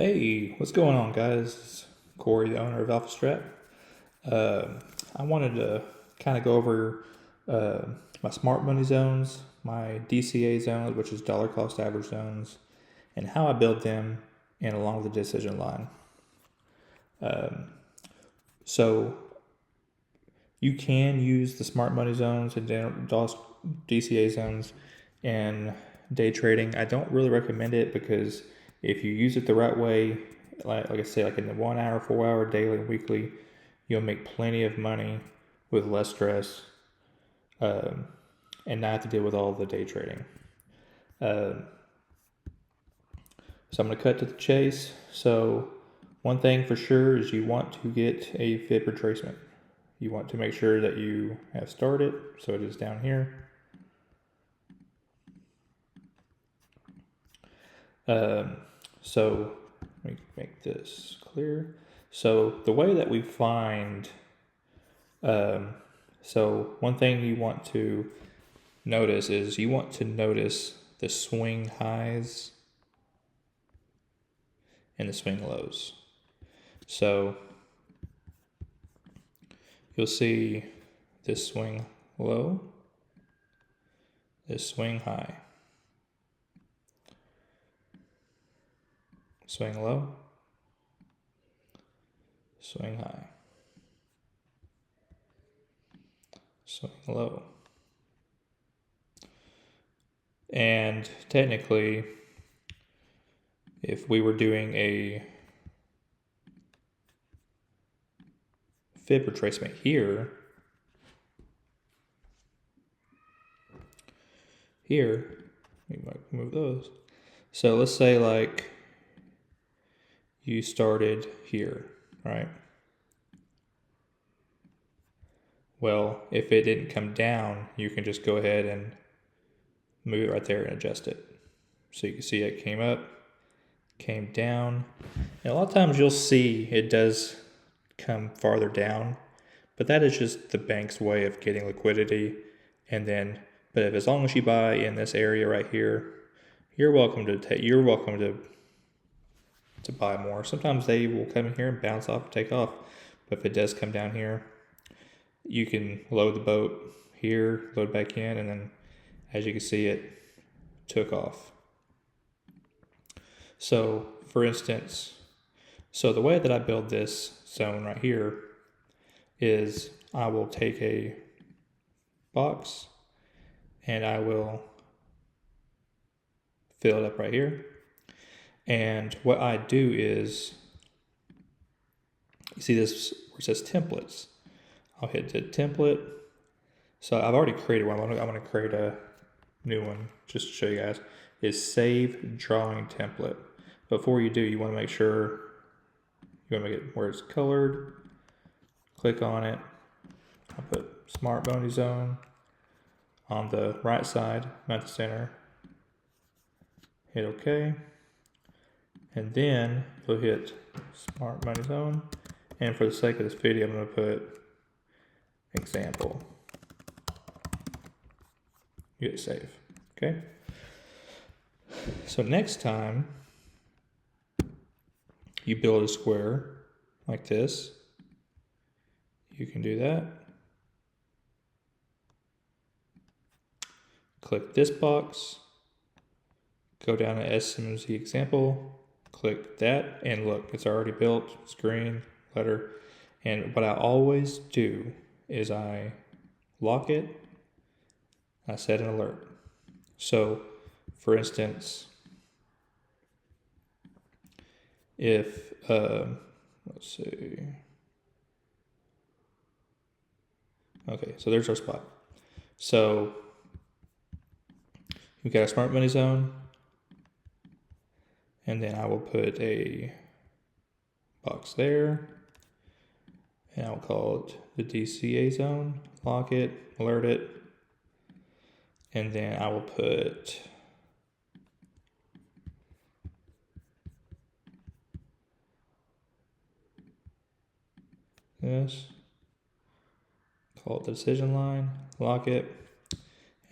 Hey, what's going on, guys? It's Corey, the owner of Alpha Strat. I wanted to kind of go over uh, my smart money zones, my DCA zones, which is dollar cost average zones, and how I build them and along the decision line. So you can use the smart money zones and DCA zones in day trading. I don't really recommend it because if you use it the right way, like I say, like in the 1 hour, 4 hour, daily, weekly, you'll make plenty of money with less stress and not have to deal with all the day trading. So I'm going to cut to the chase. So one thing for sure is you want to get a fib retracement. You want to make sure that you have started, so it is down here. So let me make this clear. So the way that we find, so one thing you want to notice is you want to notice the swing highs and the swing lows. So you'll see this swing low, this swing high, swing low, swing high, swing low. And technically, if we were doing a fib retracement here, we might move those. So let's say like you started here, right? Well, if it didn't come down, you can just go ahead and move it right there and adjust it. So you can see it came up, came down. And a lot of times you'll see it does come farther down, but that is just the bank's way of getting liquidity. And then, but if as long as you buy in this area right here, you're welcome to buy more. Sometimes they will come in here and bounce off and take off. But if it does come down here, you can load the boat here, load back in, and then as you can see, it took off. So for instance, so the way that I build this zone right here is I will take a box and I will fill it up right here. And what I do is, you see this where it says templates. I'll hit the template. So I've already created one. I'm going to create a new one just to show you guys. Is save drawing template. Before you do, you want to make sure you want to make it where it's colored. Click on it. I'll put smart money zone on the right side, not the center. Hit OK. And then you'll hit smart money zone. And for the sake of this video, I'm going to put example. You hit save. Okay. So next time you build a square like this, you can do that. Click this box, go down to SMZ example, click that, and look, it's already built. It's green letter. And what I always do is I lock it, I set an alert. So for instance, if, let's see. Okay, so there's our spot. So we've got a smart money zone, and then I will put a box there, and I'll call it the DCA zone, lock it, alert it, and then I will put this, call it the decision line, lock it,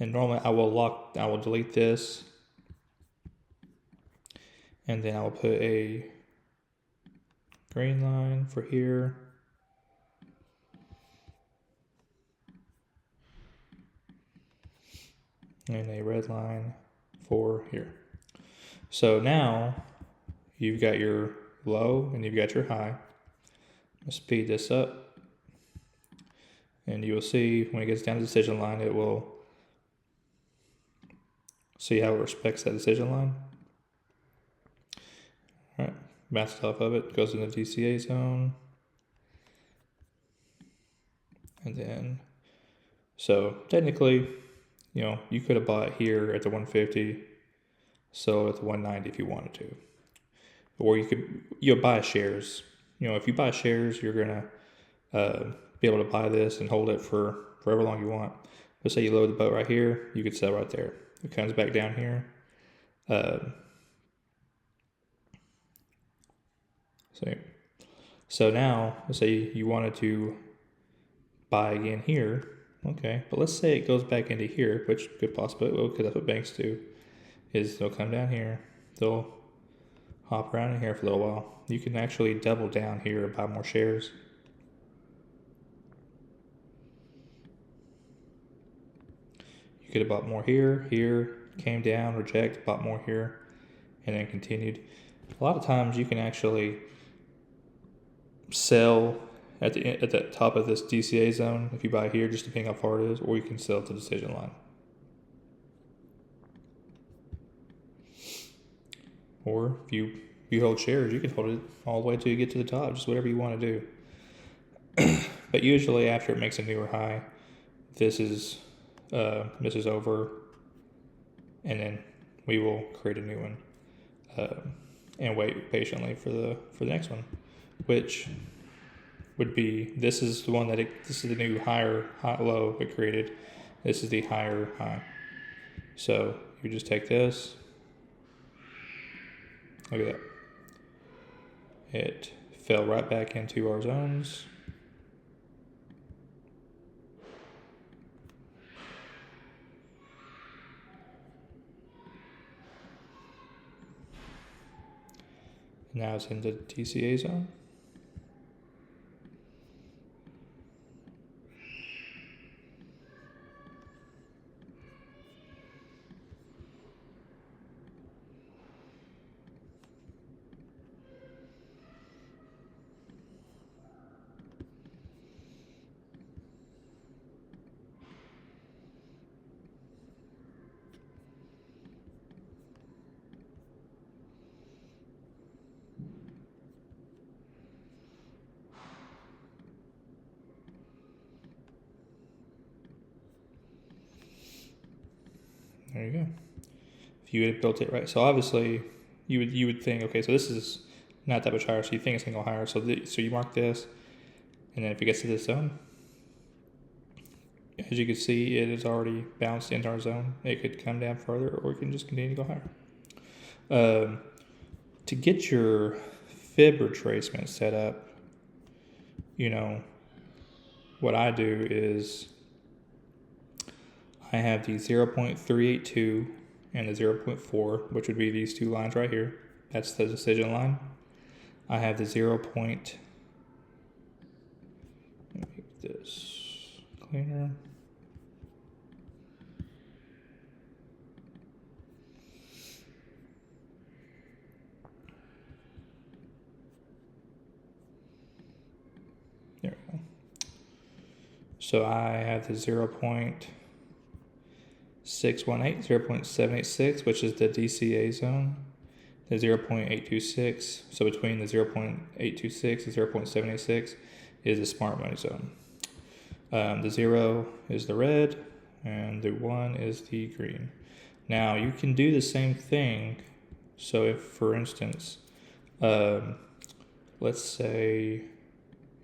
and normally I will delete this, and then I will put a green line for here. And a red line for here. So now you've got your low and you've got your high. I'll speed this up. And you will see when it gets down to the decision line, it will see how it respects that decision line. All right, bounces off of it, goes in the DCA zone. And then, so technically, you know, you could have bought here at the 150, sell at the 190 if you wanted to. Or you'll buy shares. You know, if you buy shares, you're gonna be able to buy this and hold it for however long you want. Let's say you load the boat right here, you could sell right there. It comes back down here. So now, let's say you wanted to buy again here. Okay, but let's say it goes back into here, which could possibly will, because that's what banks do, is they'll come down here, they'll hop around in here for a little while. You can actually double down here and buy more shares. You could have bought more here, came down, reject, bought more here, and then continued. A lot of times you can actually sell at the top of this DCA zone if you buy here, just depending how far it is, or you can sell to the decision line. Or if you hold shares, you can hold it all the way till you get to the top, just whatever you want to do. But usually after it makes a newer high, this is over, and then we will create a new one and wait patiently for the next one, which would be, this is the one this is the new higher low it created. This is the higher high. So you just take this. Look at that. It fell right back into our zones. Now it's in the TCA zone. There you go. If you had built it right, so obviously you would think, okay, so this is not that much higher, so you think it's gonna go higher. So so you mark this, and then if it gets to this zone, as you can see, it has already bounced into our zone. It could come down further, or it can just continue to go higher. To get your fib retracement set up, you know, what I do is I have the 0.382 and the 0.4, which would be these two lines right here. That's the decision line. I have the 0. Let me make this cleaner. There we go. So I have the 0.618, 0.786, which is the DCA zone, the 0.826. So between the 0.826 and 0.786 is the smart money zone. The 0 is the red, and the 1 is the green. Now you can do the same thing. So if, for instance, let's say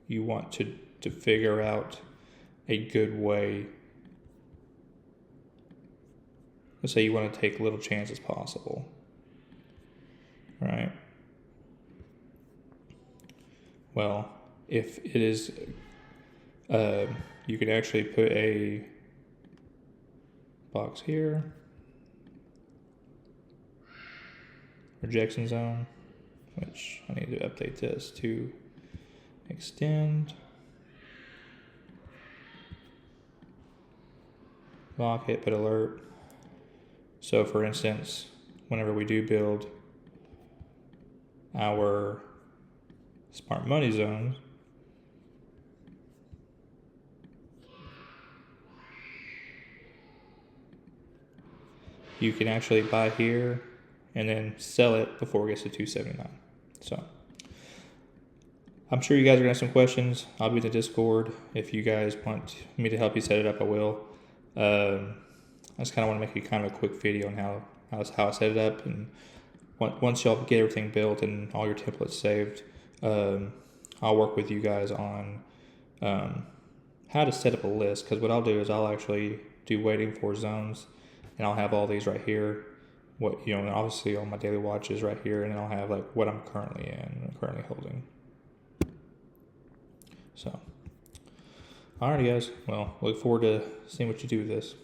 you want to figure out a good way. Let's say you want to take little chances possible, right? Well, if it is, you could actually put a box here, rejection zone, which I need to update this to extend, lock it, but alert. So for instance, whenever we do build our smart money zones, you can actually buy here and then sell it before it gets to 279. So I'm sure you guys are gonna have some questions. I'll be in the Discord. If you guys want me to help you set it up, I will. I just kind of want to make you kind of a quick video on how I set it up, and once y'all get everything built and all your templates saved, I'll work with you guys on how to set up a list. Because what I'll do is I'll actually do waiting for zones, and I'll have all these right here. What obviously all my daily watches right here, and then I'll have like what I'm currently holding. So, alrighty guys. Well, look forward to seeing what you do with this.